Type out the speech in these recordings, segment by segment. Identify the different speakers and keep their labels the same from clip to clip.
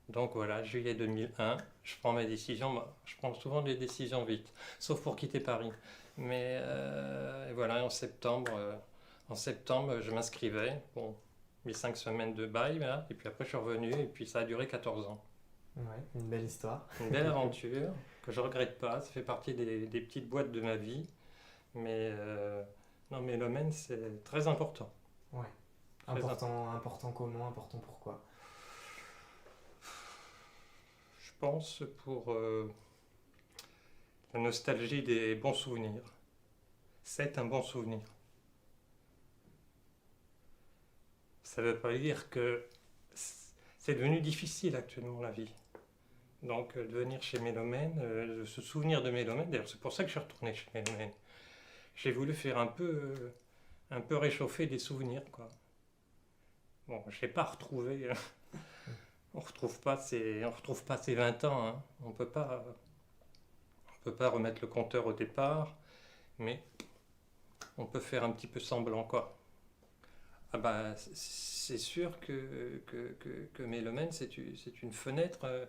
Speaker 1: Donc voilà, juillet 2001, je prends ma décision. Moi, je prends souvent des décisions vite, sauf pour quitter Paris. Mais et voilà, en septembre, je m'inscrivais. Bon, mes 5 semaines de bail, là, et puis après je suis revenu, et puis ça a duré 14 ans.
Speaker 2: Ouais, une belle histoire.
Speaker 1: Une belle aventure que je regrette pas, ça fait partie des petites boîtes de ma vie. Mais non, mais le Maine, c'est très important.
Speaker 2: Ouais.
Speaker 1: Très important.
Speaker 2: Important comment, important pourquoi.
Speaker 1: Je pense pour la nostalgie des bons souvenirs. C'est un bon souvenir. Ça ne veut pas dire que c'est devenu difficile actuellement la vie. Donc de venir chez Mélomène, de se souvenir de Mélomène, d'ailleurs c'est pour ça que je suis retourné chez Mélomène. J'ai voulu faire un peu réchauffer des souvenirs, quoi. Bon, je n'ai pas retrouvé, on retrouve pas ces 20 ans, hein. On peut pas remettre le compteur au départ, mais on peut faire un petit peu semblant, quoi. Ah bah, c'est sûr que Mélomène, c'est une fenêtre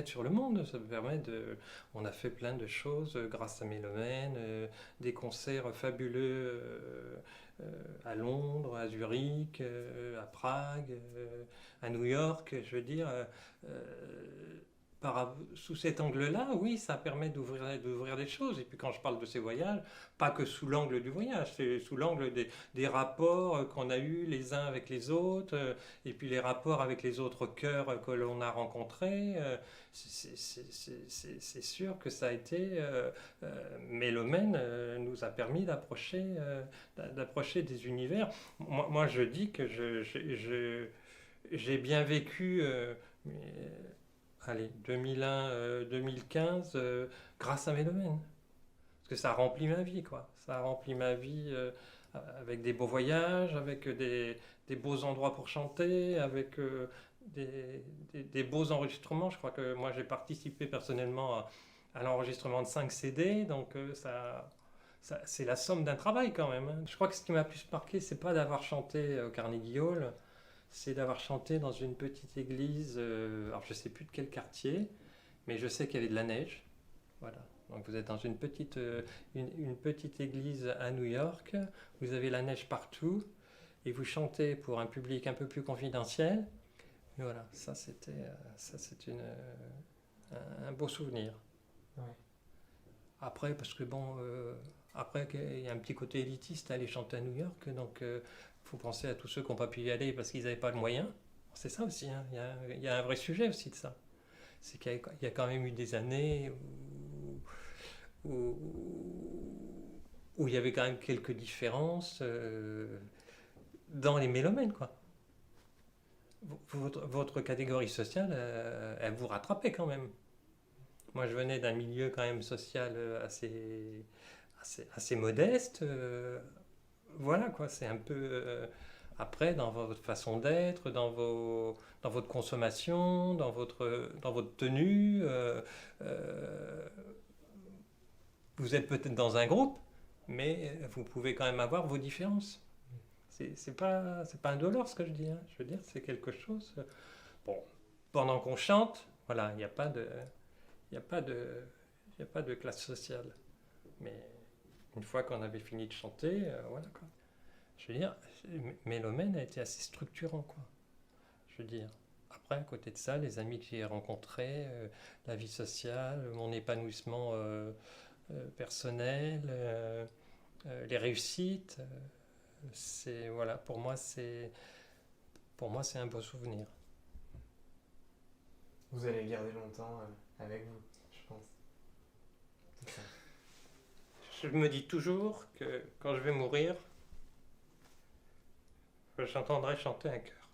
Speaker 1: sur le monde. Ça me permet de, on a fait plein de choses grâce à Mélomène, des concerts fabuleux à Londres, à Zurich, à Prague, à New York. Je veux dire, sous cet angle-là, oui, ça permet d'ouvrir des choses. Et puis quand je parle de ces voyages, pas que sous l'angle du voyage, c'est sous l'angle des rapports qu'on a eus les uns avec les autres, et puis les rapports avec les autres cœurs que l'on a rencontrés. C'est sûr que ça a été... Mélomène nous a permis d'approcher des univers. Moi, je dis que j'ai bien vécu... allez, 2001, 2015, grâce à mes domaines. Parce que ça remplit ma vie, quoi. Ça remplit ma vie avec des beaux voyages, avec des beaux endroits pour chanter, avec des beaux enregistrements. Je crois que moi, j'ai participé personnellement à l'enregistrement de 5 CD, donc c'est la somme d'un travail quand même, hein. Je crois que ce qui m'a plus marqué, c'est pas d'avoir chanté au Carnegie Hall, c'est d'avoir chanté dans une petite église, alors je sais plus de quel quartier, mais je sais qu'il y avait de la neige. Voilà. Donc vous êtes dans une petite église à New York, vous avez la neige partout, et vous chantez pour un public un peu plus confidentiel. Et voilà, ça c'est un beau souvenir.
Speaker 2: Ouais.
Speaker 1: Après, parce que bon, après il y a un petit côté élitiste à aller chanter à New York, donc faut penser à tous ceux qui n'ont pas pu y aller parce qu'ils n'avaient pas le moyen. C'est ça aussi, hein. Il y a un vrai sujet aussi de ça. C'est qu'il y a quand même eu des années où, où il y avait quand même quelques différences dans les mélomènes, quoi. Votre catégorie sociale, elle vous rattrapait quand même. Moi, je venais d'un milieu quand même social assez modeste. Voilà, quoi, c'est un peu... après, dans votre façon d'être, dans votre consommation, dans votre tenue, vous êtes peut-être dans un groupe, mais vous pouvez quand même avoir vos différences. C'est pas indolore ce que je dis, hein. Je veux dire, c'est quelque chose. Bon, pendant qu'on chante, voilà, il n'y a pas de, il y a pas de classe sociale. Mais une fois qu'on avait fini de chanter, voilà quoi. Je veux dire, Mélomène a été assez structurant, quoi. Je veux dire. Après, à côté de ça, les amis que j'ai rencontrés, la vie sociale, mon épanouissement personnel, les réussites, c'est voilà, pour moi c'est un beau souvenir.
Speaker 2: Vous allez le garder longtemps avec vous, je pense. C'est ça.
Speaker 1: Je me dis toujours que quand je vais mourir, j'entendrai chanter un chœur.